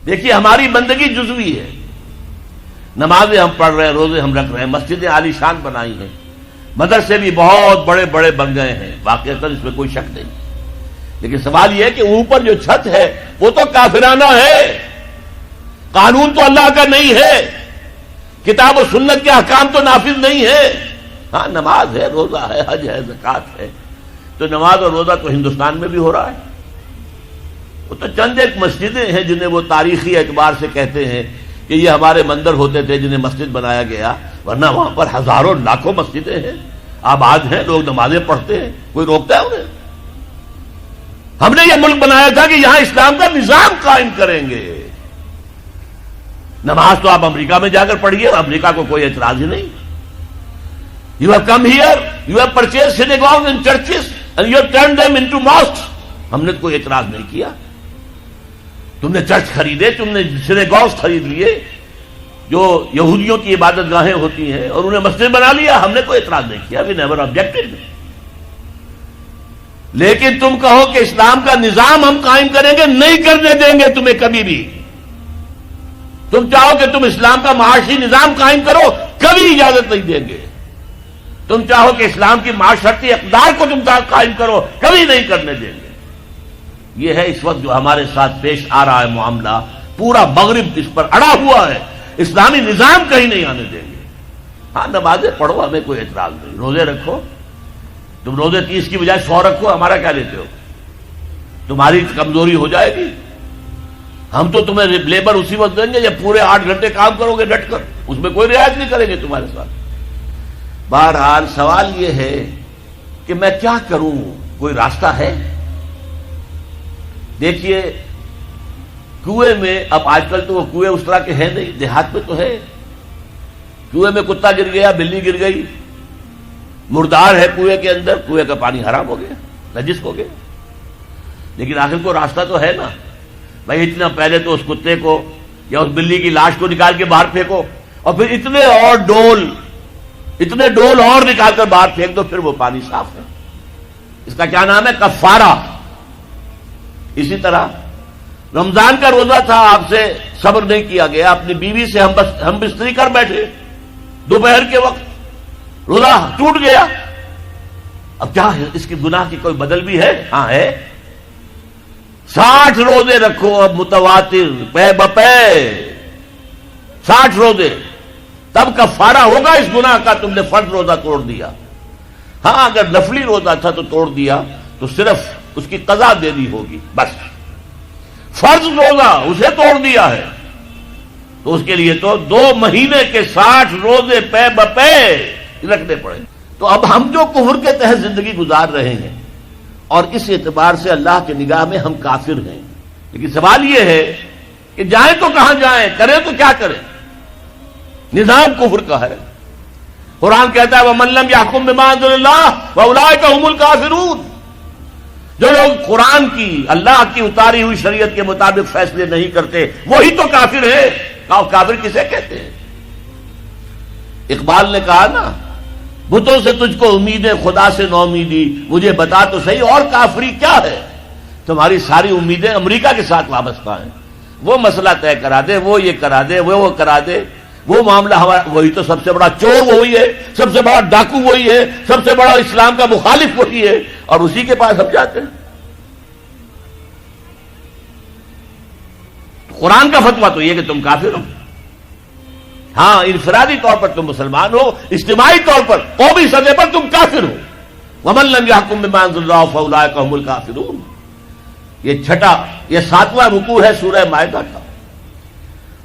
دیکھیے ہماری بندگی جزوی ہے، نمازیں ہم پڑھ رہے ہیں، روزے ہم رکھ رہے ہیں، مسجدیں عالی شان بنائی ہیں، مدرسے بھی بہت بڑے بڑے بن گئے ہیں، واقعتاً اس میں کوئی شک نہیں، لیکن سوال یہ ہے کہ اوپر جو چھت ہے وہ تو کافرانہ ہے، قانون تو اللہ کا نہیں ہے، کتاب و سنت کے احکام تو نافذ نہیں ہے۔ ہاں نماز ہے، روزہ ہے، حج ہے، زکوٰۃ ہے، تو نماز اور روزہ تو ہندوستان میں بھی ہو رہا ہے، وہ تو چند ایک مسجدیں ہیں جنہیں وہ تاریخی اعتبار سے کہتے ہیں کہ یہ ہمارے مندر ہوتے تھے جنہیں مسجد بنایا گیا، ورنہ وہاں پر ہزاروں لاکھوں مسجدیں ہیں، آباد ہیں، لوگ نمازیں پڑھتے ہیں، کوئی روکتا ہے انہیں؟ ہم نے یہ ملک بنایا تھا کہ یہاں اسلام کا نظام قائم کریں گے۔ نماز تو آپ امریکہ میں جا کر پڑھیے، امریکہ کو کوئی اعتراض ہی نہیں۔ You have come here, you have purchased synagogues and churches and you have turned them into mosques. ہم نے کوئی اعتراض نہیں کیا، تم نے چرچ خریدے، تم نے سینیگوگز خرید لیے جو یہودیوں کی عبادت گاہیں ہوتی ہیں، اور انہیں مسجد بنا لیا، ہم نے کوئی اعتراض نہیں کیا، we never objected۔ لیکن تم کہو کہ اسلام کا نظام ہم قائم کریں گے، نہیں کرنے دیں گے تمہیں کبھی بھی۔ تم چاہو کہ تم اسلام کا معاشی نظام قائم کرو، کبھی اجازت نہیں دیں گے۔ تم چاہو کہ اسلام کی معاشرتی اقدار کو تم قائم کرو، کبھی نہیں کرنے دیں گے۔ یہ ہے اس وقت جو ہمارے ساتھ پیش آ رہا ہے معاملہ، پورا مغرب اس پر اڑا ہوا ہے، اسلامی نظام کہیں نہیں آنے دیں گے۔ ہاں نمازیں پڑھو، ہمیں کوئی اعتراض نہیں، روزے رکھو، تم روزے 30 کی بجائے 100 رکھو، ہمارا کیا لیتے ہو؟ تمہاری کمزوری ہو جائے گی، ہم تو تمہیں لیبر اسی وقت دیں گے جب پورے 8 گھنٹے کام کرو گے ڈٹ کر، اس میں کوئی رعایت نہیں کریں گے تمہارے ساتھ۔ بہرحال سوال یہ ہے کہ میں کیا کروں، کوئی راستہ ہے؟ دیکھیے کنویں میں، اب آج کل تو وہ کنویں اس طرح کے ہیں نہیں، دیہات میں تو ہے، کنویں میں کتا گر گیا، بلی گر گئی، مردار ہے کنویں کے اندر، کنویں کا پانی حرام ہو گیا، نجس ہو گیا، لیکن آخر کو راستہ تو ہے نا بھائی، اتنا پہلے تو اس کتے کو یا اس بلی کی لاش کو نکال کے باہر پھینکو، اور پھر اتنے ڈول اور نکال کر باہر پھینک دو، پھر وہ پانی صاف ہے۔ اس کا کیا نام ہے؟ کفارہ۔ اسی طرح رمضان کا روزہ تھا، آپ سے صبر نہیں کیا گیا، اپنی بیوی سے ہم بستری کر بیٹھے دوپہر کے وقت، روزہ ٹوٹ گیا، اب کیا ہے؟ اس کی گناہ کی کوئی بدل بھی ہے؟ ہاں ہے، 60 روزے رکھو اب متواتر پے بپے، 60 روزے، تب کفارہ ہوگا اس گناہ کا، تم نے فرض روزہ توڑ دیا۔ ہاں اگر نفلی روزہ تھا تو توڑ دیا تو صرف اس کی قضا دینی ہوگی بس، فرض روزہ اسے توڑ دیا ہے تو اس کے لیے تو 2 مہینے کے 60 روزے پے بپے رکھنے پڑیں۔ تو اب ہم جو کفر کے تحت زندگی گزار رہے ہیں، اور اس اعتبار سے اللہ کی نگاہ میں ہم کافر ہیں، لیکن سوال یہ ہے کہ جائیں تو کہاں جائیں، کریں تو کیا کریں؟ نظام کفر کا ہے، قرآن کہتا ہے وَمَن لَّمْ يَحْكُم بِمَا أَنزَلَ اللَّهُ فَأُولَٰئِكَ هُمُ الْكَافِرُونَ۔ جو لوگ قرآن کی، اللہ کی اتاری ہوئی شریعت کے مطابق فیصلے نہیں کرتے، وہی تو کافر ہے۔ کافر کسے کہتے ہیں؟ اقبال نے کہا نا، بتوں سے تجھ کو امیدیں، خدا سے نو امیدی، مجھے بتا تو صحیح اور کافری کیا ہے؟ تمہاری ساری امیدیں امریکہ کے ساتھ وابستہ ہیں، وہ مسئلہ طے کرا دے، وہ یہ کرا دے، وہ کرا دے، وہ معاملہ ہمارا، وہی تو سب سے بڑا چور وہی ہے، سب سے بڑا ڈاکو وہی ہے، سب سے بڑا اسلام کا مخالف وہی ہے، اور اسی کے پاس ہم جاتے ہیں۔ قرآن کا فتویٰ تو یہ کہ تم کافر ہو۔ ہاں انفرادی طور پر تم مسلمان ہو، اجتماعی طور پر قومی سطح پر تم کافر ہو۔ وَمَن لَّمْ يَحْكُم بِمَا أَنزَلَ اللَّهُ فَأُولَٰئِكَ هُمُ الْكَافِرُونَ۔ یہ 7واں رکوع ہے سورہ مائدہ کا،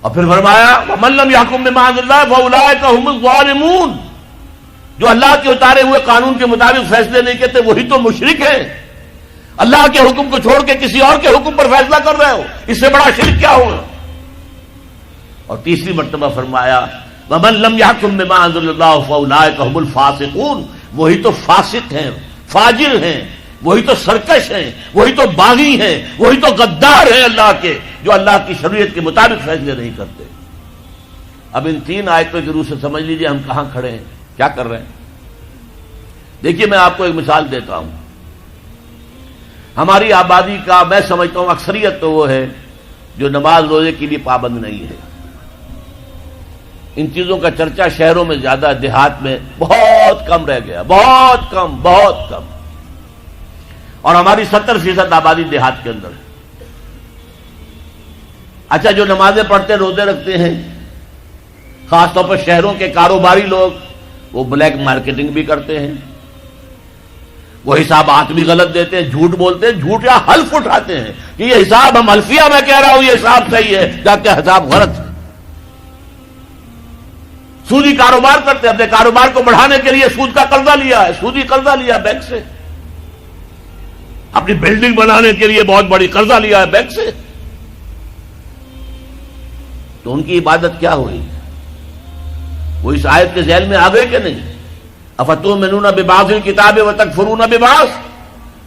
اور پھر فرمایا وَمَن لَّمْ يَحْكُم بِمَا أَنزَلَ اللَّهُ فَأُولَٰئِكَ هُمُ الظَّالِمُونَ۔ جو اللہ کے اتارے ہوئے قانون کے مطابق فیصلے نہیں کرتے وہی تو مشرک ہیں، اللہ کے حکم کو چھوڑ کے کسی اور کے حکم پر فیصلہ کر رہے ہو، اس سے بڑا شرک کیا ہوگا؟ اور تیسری مرتبہ فرمایا وَمَن لَّمْ يَحْكُم بِمَا أَنزَلَ اللَّهُ فَأُولَٰئِكَ هُمُ الْفَاسِقُونَ۔ وہی تو فاسق ہیں، فاجر ہیں، وہی تو سرکش ہیں، وہی تو باغی ہیں، وہی تو غدار ہیں اللہ کے، جو اللہ کی شریعت کے مطابق فیصلے نہیں کرتے۔ اب ان 3 آیتوں کی روح سے سمجھ لیجئے ہم کہاں کھڑے ہیں، کیا کر رہے ہیں۔ دیکھیے میں آپ کو ایک مثال دیتا ہوں، ہماری آبادی کا میں سمجھتا ہوں اکثریت تو وہ ہے جو نماز روزے کے لیے پابند نہیں ہے. ان چیزوں کا چرچا شہروں میں زیادہ، دیہات میں بہت کم رہ گیا، بہت کم، بہت کم. اور ہماری 70% آبادی دیہات کے اندر ہے. اچھا، جو نمازیں پڑھتے روزے رکھتے ہیں، خاص طور پر شہروں کے کاروباری لوگ، وہ بلیک مارکیٹنگ بھی کرتے ہیں، وہ حسابات بھی غلط دیتے ہیں، جھوٹ بولتے ہیں، جھوٹ یا حلف اٹھاتے ہیں کہ یہ حساب ہم حلفیہ میں کہہ رہا ہوں یہ حساب صحیح ہے، جبکہ حساب غلط ہے. سودی کاروبار کرتے ہیں، اپنے کاروبار کو بڑھانے کے لیے سود کا قرضہ لیا ہے، سودی قرضہ لیا بینک سے، اپنی بلڈنگ بنانے کے لیے بہت بڑی قرضہ لیا ہے بینک سے. تو ان کی عبادت کیا ہوئی؟ وہ اس آیت کے ذیل میں آ گئے کہ نہیں؟ افتؤمنون ببعض الکتاب وتکفرون ببعض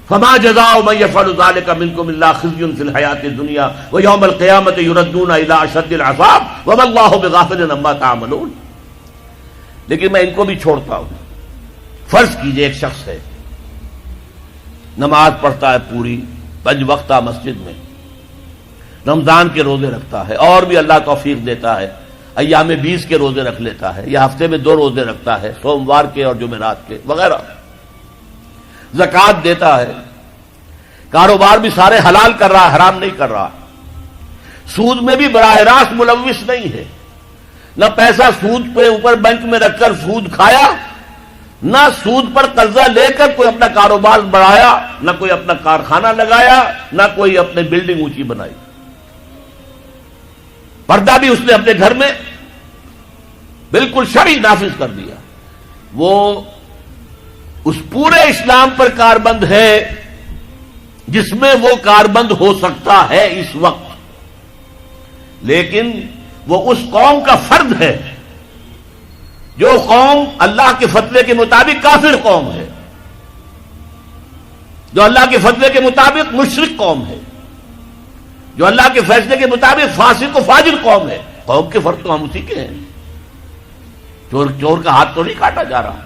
فما جزاء من يفعل ذلك منكم الا خزي في الحياة الدنيا ويوم القيامة يردون الى اشد العذاب وما الله بغافل عما تعملون. لیکن میں ان کو بھی چھوڑتا ہوں. فرض کیجئے ایک شخص ہے، نماز پڑھتا ہے پوری 5 وقتہ مسجد میں، رمضان کے روزے رکھتا ہے، اور بھی اللہ توفیق دیتا ہے ایام 20 کے روزے رکھ لیتا ہے، یا ہفتے میں 2 روزے رکھتا ہے، سوموار کے اور جمعرات کے وغیرہ، زکوٰۃ دیتا ہے، کاروبار بھی سارے حلال کر رہا، حرام نہیں کر رہا، سود میں بھی براہ راست ملوث نہیں ہے، نہ پیسہ سود پہ اوپر بینک میں رکھ کر سود کھایا، نہ سود پر قرضہ لے کر کوئی اپنا کاروبار بڑھایا، نہ کوئی اپنا کارخانہ لگایا، نہ کوئی اپنے بلڈنگ اونچی بنائی. پردہ بھی اس نے اپنے گھر میں بالکل شرعی نافذ کر دیا. وہ اس پورے اسلام پر کاربند ہے جس میں وہ کاربند ہو سکتا ہے اس وقت، لیکن وہ اس قوم کا فرد ہے جو قوم اللہ کے فتوے کے مطابق کافر قوم ہے، جو اللہ کے فتوے کے مطابق مشرک قوم ہے، جو اللہ کے فیصلے کے مطابق فاسق و فاجر قوم ہے. قوم کے فرد تو ہم اسی کے ہیں. چور کا ہاتھ تو نہیں کاٹا جا رہا،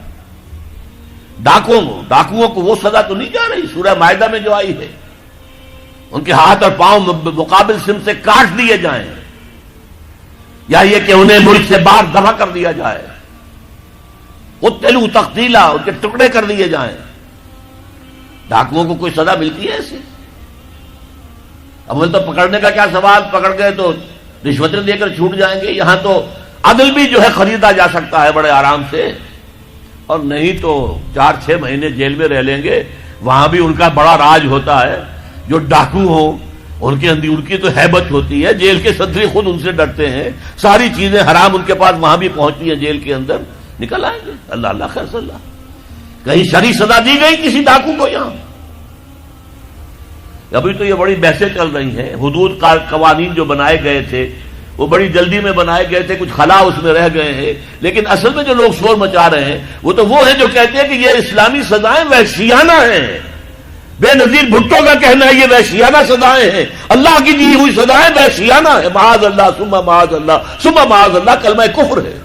ڈاکوؤں کو وہ سزا تو نہیں جا رہی سورہ مائدہ میں جو آئی ہے، ان کے ہاتھ اور پاؤں مقابل سم سے کاٹ دیے جائیں، یا یہ کہ انہیں ملک سے باہر دفع کر دیا جائے، قتلوا تقتیلا، ان کے ٹکڑے کر دیے جائیں. ڈاکوؤں کو کوئی سزا ملتی ہے ایسی؟ اول تو پکڑنے کا کیا سوال، پکڑ گئے تو رشوتیں دے کر چھوٹ جائیں گے. یہاں تو عدل بھی جو ہے خریدا جا سکتا ہے بڑے آرام سے، اور نہیں تو 4-6 مہینے جیل میں رہ لیں گے. وہاں بھی ان کا بڑا راج ہوتا ہے. جو ڈاکو ہوں ان کے اندر ان کی تو ہیبت ہوتی ہے، جیل کے صدری خود ان سے ڈرتے ہیں، ساری چیزیں حرام ان کے پاس وہاں بھی پہنچتی ہیں، جیل کے اندر نکل آئیں گے. اللہ اللہ خیر اللہ. کہیں شرعی سزا دی گئی کسی ڈاکو کو؟ یہاں ابھی تو یہ بڑی بحثیں چل رہی ہیں. حدود قوانین جو بنائے گئے تھے وہ بڑی جلدی میں بنائے گئے تھے، کچھ خلا اس میں رہ گئے ہیں، لیکن اصل میں جو لوگ شور مچا رہے ہیں وہ ہیں جو کہتے ہیں کہ یہ اسلامی سزائیں وحشیانہ ہیں. بے نظیر بھٹو کا کہنا ہے یہ وحشیانہ سزائیں ہیں، اللہ کی دی ہوئی سزائیں وحشیانہ ہیں. معاذ اللہ ثم معاذ اللہ ثم معاذ اللہ کلمہ کفر ہے.